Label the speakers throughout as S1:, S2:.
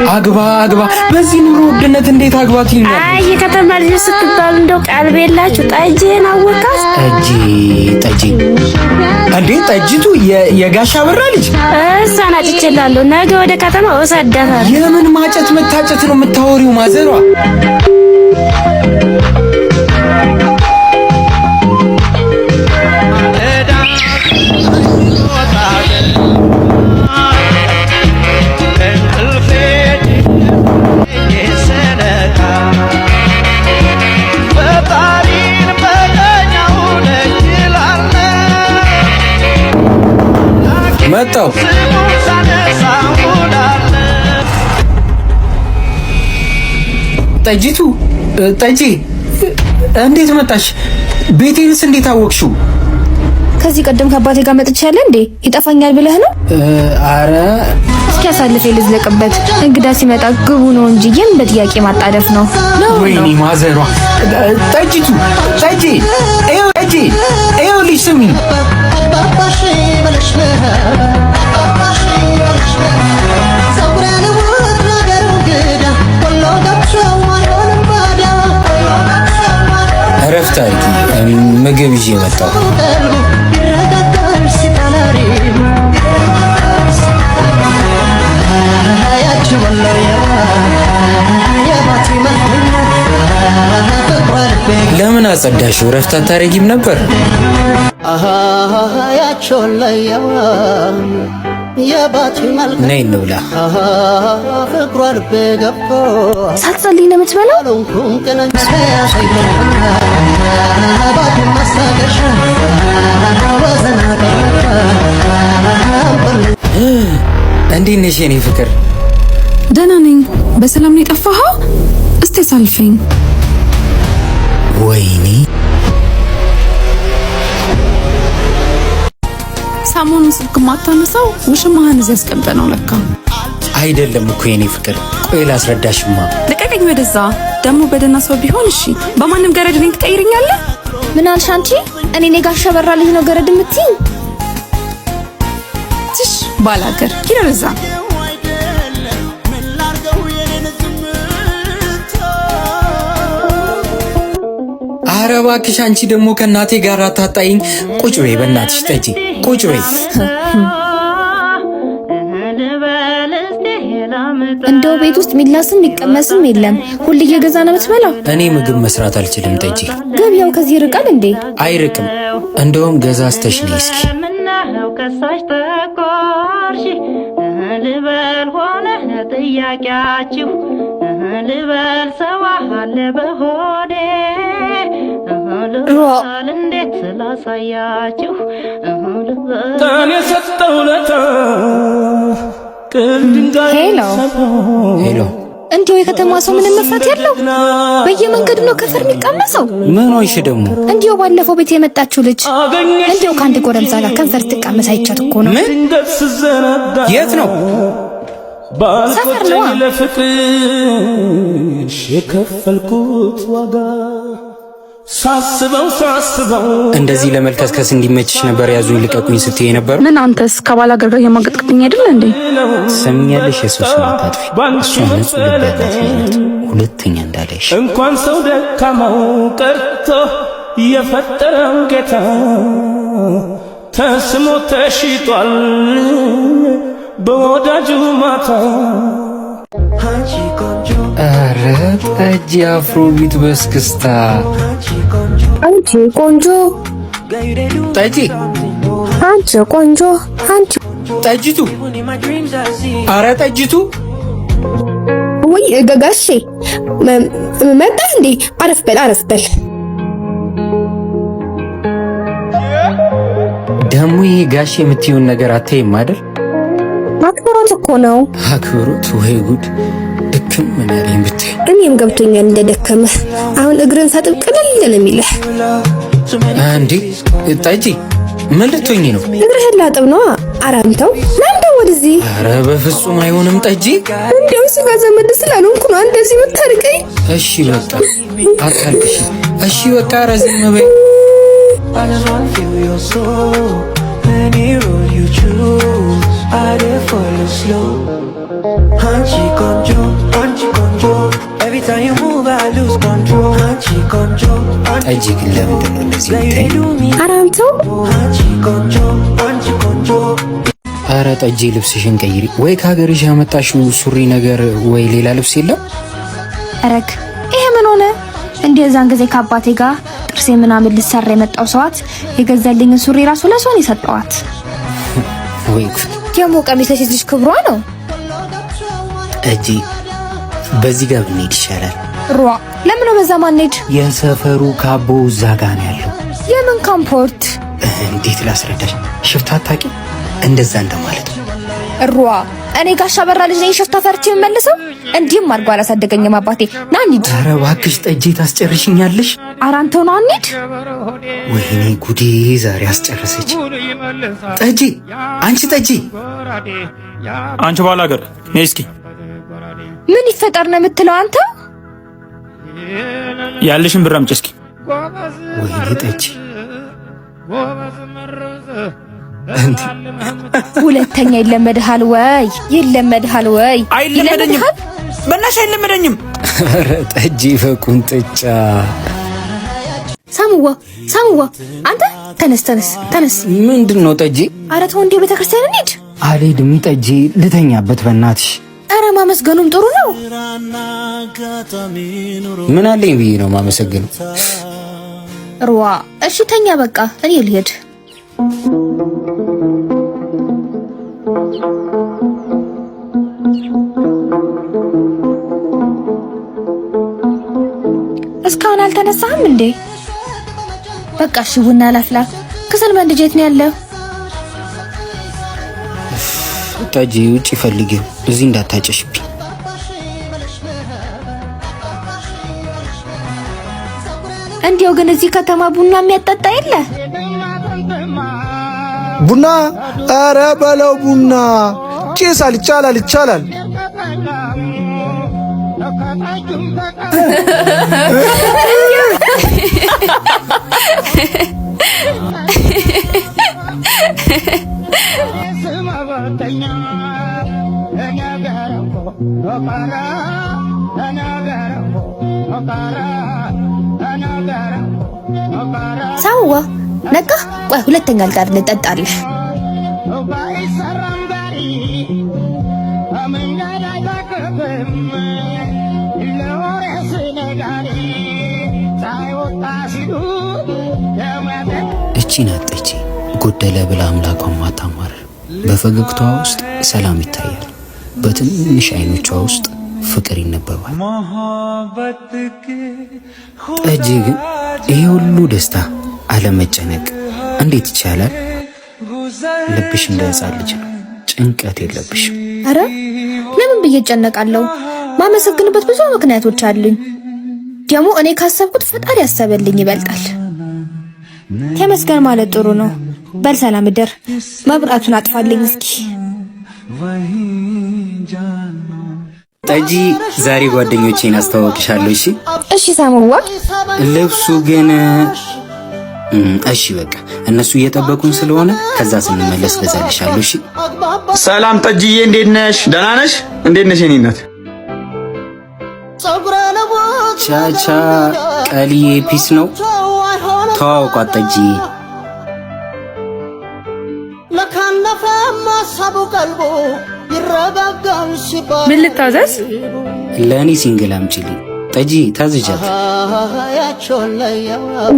S1: አግባ በዚህ ኑሮ ውድነት እንዴት አግባት ይላል?
S2: አይ የከተማ ልጅ ስትባሉ እንደው ቀልብ የላችሁ። ጠጅን አወቃት።
S1: ጠጅ እንዴ? ጠጅቱ የጋሻ በራ ልጅ
S2: እሷን አጭቼላለሁ። ነገ ወደ ከተማ ወሰዳታለሁ።
S1: የምን ማጨት መታጨት ነው የምታወሪው ማዘሯ? መጣው ጠጅቱ ጠጅ እንዴት መጣሽ? ቤቴንስ እንዴት አወቅሽው?
S3: ከዚህ ቀደም ከአባቴ ጋር መጥቻለሁ እንዴ? ይጠፋኛል ብለህ ነው?
S1: አረ
S3: እስኪ አሳልፌ ልዝለቅበት። እንግዳ ሲመጣ ግቡ ነው እንጂ የምን በጥያቄ ማጣደፍ ነው?
S1: ወይኔ ማዘሯ። ጠጅቱ ጠጅ ልጅ ስሚ እረፍት አድርጊ። ምግብ ይዤ መጣሁ። ለምን አጸዳሽው? እረፍት አታረጊም ነበር? ነይ እንብላ።
S3: ሳትጸልይ ነው የምትበላው?
S1: እንዴት ነሽ የኔ ፍቅር?
S4: ደህና ነኝ። በሰላም ነው የጠፋኸው? እስቲ ሳልፈኝ።
S1: ወይኔ
S4: ሰሞኑን ስልክ ማታነሳው ውሽማህን እዚህ አስቀምጠህ ነው ለካ።
S1: አይደለም እኮ የኔ ፍቅር። ቆይ ላስረዳሽማ።
S4: ልቀቀኝ ወደዛ። ደግሞ በደህና ሰው ቢሆን እሺ፣ በማንም ገረድ እኔን ትቀይርኛለህ?
S3: ምን አልሽ አንቺ? እኔ ጋሻ በራ ልጅ ነው ገረድ የምትይኝ?
S4: ትሽ ባላገር ኪረዛ
S1: ኧረ እባክሽ አንቺ ደግሞ ከእናቴ ጋር አታጣይኝ። ቁጭ በይ በእናትሽ ጠጪ። ቁጭ በይ።
S3: እንደው ቤት ውስጥ ሚላስም ሚቀመስም የለም። ሁሉ እየገዛ ነው የምትበላው?
S1: እኔ ምግብ መስራት አልችልም ጠጪ።
S3: ገበያው ከዚህ ይርቃል እንዴ?
S1: አይርቅም። እንደውም ገዛ አስተሽ ነይ እስኪ።
S5: ልበል ሆነ ጥያቄያችሁ ልበል ሰው አለ በሆዴ ልበል እንዴት ስላሳያችሁ ታኔ ሰጠውለታ
S1: ሄሎ
S3: እንዴው የከተማ ሰው ምን መፍራት ያለው? በየመንገዱ ነው ከፈር የሚቀመሰው።
S1: ምን ሆይሽ ደግሞ?
S3: እንዴው ባለፈው ቤት የመጣችው ልጅ እንዴው ከአንድ ጎረምሳ ጋር ከንፈር ትቀመስ አይቻት እኮ ነው።
S1: ምን? የት ነው?
S3: ሰፈር ነው።
S5: ለፍቅርሽ የከፈልኩት ዋጋ ሳስበው
S1: እንደዚህ ለመልከስከስ እንዲመችሽ ነበር ያዙኝ ልቀቁኝ ስትይ ነበር።
S4: ምን አንተስ ከባላገር ጋር የማገጥቅጥኝ አይደል እንዴ?
S1: ሰምኛለሽ። የሱስ ማታጥፊ እሷ ንጹህ ልብ ያላት ናት። ሁለተኛ እንዳለሽ
S5: እንኳን ሰው ደካማው ቀርቶ የፈጠረው ጌታ ተስሞ ተሽጧል በወዳጁ ማታ።
S1: ኧረ ጠጅ አፍሮቢት በስክስታ።
S3: አንቺ ቆንጆ
S1: ጠጅ፣
S3: አንቺ ቆንጆ፣ አንቺ
S1: ጠጅቱ። ኧረ ጠጅቱ
S3: ወይ ጋሼ መጣ እንዴ? አረፍ በል አረፍ በል።
S1: ደግሞ ይሄ ጋሼ የምትይውን ነገር አታይም አይደል?
S3: አክብሮት እኮ ነው።
S1: አክብሮት? ወይ ጉድ! ድክም ምን ያለኝ ብታይ።
S3: እኔም ገብቶኛል እንደደከመህ። አሁን እግርን ሳጥብ ቅልል ነው የሚልህ።
S1: አንዴ ጠጪ። ምን ልትሆኚ ነው?
S3: እግርህን ላጥብ ነው። አራምተው ናንተ ወደዚህ።
S1: ኧረ በፍጹም አይሆንም ጠጪ።
S3: እንደው እሱ ጋር ዘመድ ስላልሆንኩ ነው እንደዚህ የምታርቀኝ።
S1: እሺ በቃ አታልቅሽ። እሺ በቃ ረዝም በይ። I did follow slow. Hanchi conjo ጠጅ ግን ለምንድን ነው እንደዚህ የምታይ?
S3: ኧረ አንተው
S1: ኧረ ጠጅ ልብስሽን ቀይሪ፣ ወይ ከሀገርሽ ያመጣሽው ሱሪ ነገር ወይ ሌላ ልብስ የለም?
S3: ረግ ይሄ ምን ሆነ? እንደዛን ጊዜ ከአባቴ ጋር ጥርሴ ምናምን ልሰራ የመጣው ሰዋት የገዛልኝን ሱሪ ራሱ ለሷን የሰጠዋት።
S1: ወይ ጉድ!
S3: ደግሞ ቀሚስ ለሴት ልጅ ክብሯ ነው።
S1: ጠጅ በዚህ ጋር ብንሄድ ይሻላል።
S3: ሯ ለምን ነው በዛ ማንሄድ?
S1: የሰፈሩ ካቦ እዛ ጋር ነው ያለው።
S3: የምን ካምፖርት?
S1: እንዴት ላስረዳሽ? ሽፍታ አታውቂ? እንደዛ እንደማለት ነው።
S3: ሯ እኔ ጋሻ በራ ልጅ ነኝ ሽፍታ ፈርቼ የምመልሰው? እንዲህም አድርጎ አላሳደገኝም አባቴ። ና እንሂድ።
S1: ኧረ እባክሽ ጠጄ ታስጨርሽኛለሽ።
S3: ኧረ አንተው ና እንሂድ።
S1: ወይኔ ጉዴ ዛሬ አስጨረሰች። ጠጄ አንቺ ጠጄ፣
S5: አንቺ ባላገር ነይ እስኪ።
S3: ምን ይፈጠር ነው የምትለው አንተ?
S5: ያለሽን ብር አምጪ እስኪ።
S1: ወይኔ ጠጄ
S3: ሁለተኛ ይለመድሃል ወይ? ይለመድሃል ወይ?
S5: አይለመደኝም፣ በእናትሽ አይለመደኝም።
S1: ኧረ ጠጄ በቁንጥጫ
S3: ሳሙዋ ሳሙዋ፣ አንተ ተነስ ተነስ ተነስ።
S1: ምንድን ነው ጠጄ?
S3: ኧረ ተው እንዴ፣ ቤተክርስቲያን እንሂድ።
S1: አልሄድም ጠጄ፣ ልተኛበት በእናትሽ።
S3: ኧረ ማመስገኑም ጥሩ ነው።
S1: ምን አለኝ ብዬ ነው ማመሰግነው?
S3: ሩዋ እሺ ተኛ በቃ፣ እኔ ልሄድ። እስካሁን አልተነሳህም እንዴ? በቃ እሺ ቡና ላፍላ። ከሰል መንደጀት ነው ያለው።
S1: ጠጄ ውጪ ፈልጊው፣ እዚህ እንዳታጨሽብኝ።
S3: እንዲያው ግን እዚህ ከተማ ቡና የሚያጠጣ የለ?
S6: ቡና ኧረ በለው ቡና ጭሳል፣ ይቻላል ይቻላል።
S3: ሳሙዋ ነቃ። ቆይ ሁለተኛ አልጋር እንጠጣለን።
S1: እቺ ናት ጠጄ፣ ጎደለ ብላ አምላኳን ማታማርር። በፈገግታዋ ውስጥ ሰላም ይታያል፣ በትንሽ አይኖቿ ውስጥ ፍቅር ይነበባል። ጠጄ ግን ይሄ ሁሉ ደስታ አለመጨነቅ እንዴት ይቻላል? ልብሽ እንደ ሕፃን ልጅ ነው፣ ጭንቀት የለብሽም።
S3: አረ ለምን ብዬ እጨነቃለሁ? ማመሰግንበት ብዙ ምክንያቶች አሉኝ። ደግሞ እኔ ካሰብኩት ፈጣሪ ያሰበልኝ ይበልጣል። ተመስገን ማለት ጥሩ ነው። በል ሰላም እደር። መብራቱን አጥፋልኝ እስኪ።
S1: ጠጄ ዛሬ ጓደኞቼን አስተዋውቅሻለሁ። እሺ
S3: እሺ ሳሙዋ።
S1: ልብሱ ግን እሺ በቃ እነሱ እየጠበቁን ስለሆነ ከዛ ስንመለስ ገዛልሻለሁ። እሺ
S7: ሰላም ጠጅዬ፣ እንዴት ነሽ? ደህና ነሽ? እንዴት ነሽ የኔ እናት?
S1: ቻቻ ቀልዬ ፒስ ነው። ተዋውቋት ጠጅዬ።
S4: ምን ልታዘዝ?
S1: ለእኔ ሲንግል አምጪልኝ። ጠጅ ታዝዣት።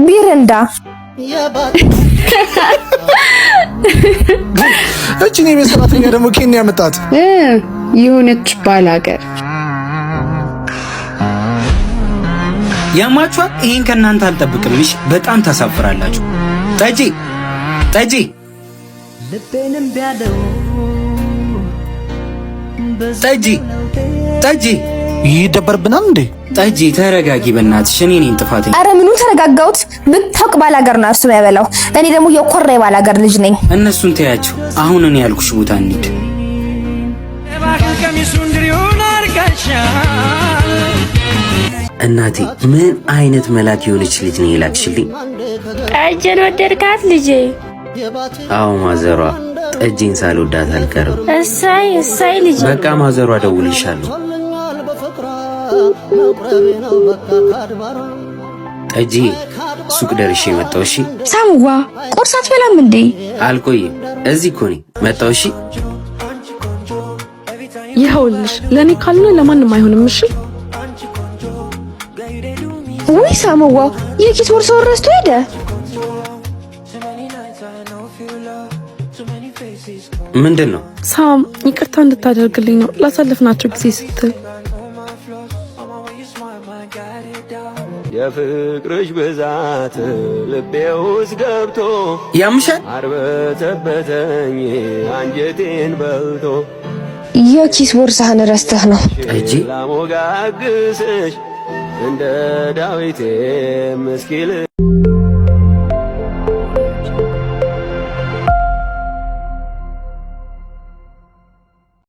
S3: ቢረንዳ
S6: እቺ ነው የቤት ሰራተኛ ደግሞ ኬን ያመጣት
S4: የሆነች ባላገር
S1: ያማችኋል። ይሄን ከእናንተ አልጠብቅም። እሺ በጣም ታሳፍራላችሁ። ጠጅ ጠጅ ጠጅ ጠጅ
S6: ይደበርብናል እንዴ?
S1: ጠጅ ተረጋጊ በእናትሽ። እኔ ነኝ ጥፋተኛ።
S3: አረ ምኑ ተረጋጋሁት? ብታውቅ ባላገር ነው እሱ ያበላው። እኔ ደግሞ የኮራ ባላገር ልጅ ነኝ።
S1: እነሱን ተያቸው። አሁን እኔ ያልኩሽ ቦታ እንሂድ። እናቴ ምን አይነት መላክ የሆነች ልጅ ነው የላክሽልኝ?
S2: ጠጅን ወደድካት ልጄ?
S1: አዎ ማዘሯ፣ ጠጅን ሳልወዳት አልቀርም።
S2: እሳይ እሳይ ልጄ።
S1: በቃ ማዘሯ፣ ደውልልሻለሁ። ጠጂ ሱቅ ደርሼ መጣሁ። እሺ
S3: ሳምዋ ቁርስ አትበላም እንዴ?
S1: አልቆይም፣ እዚህ እኮ ነኝ። መጣሁ። እሺ
S4: ይኸውልሽ ለኔ ካልሆነ ለማንም አይሆንም። እሺ
S3: ወይ ሳምዋ የኪስ ቦርሳውን ረስቶ ሄደ።
S1: ምንድን ነው?
S4: ሳም ይቅርታ እንድታደርግልኝ ነው ላሳለፍናቸው ጊዜ ስትል።
S8: የፍቅርሽ ብዛት ልቤ ውስጥ ገብቶ
S1: ያምሻል።
S8: አርበተበተኝ አንጀቴን በልቶ
S3: የኪስ ቦርሳህን ረስተህ ነው
S1: ጠጂ
S8: ላሞጋግስሽ እንደ ዳዊቴ ምስኪል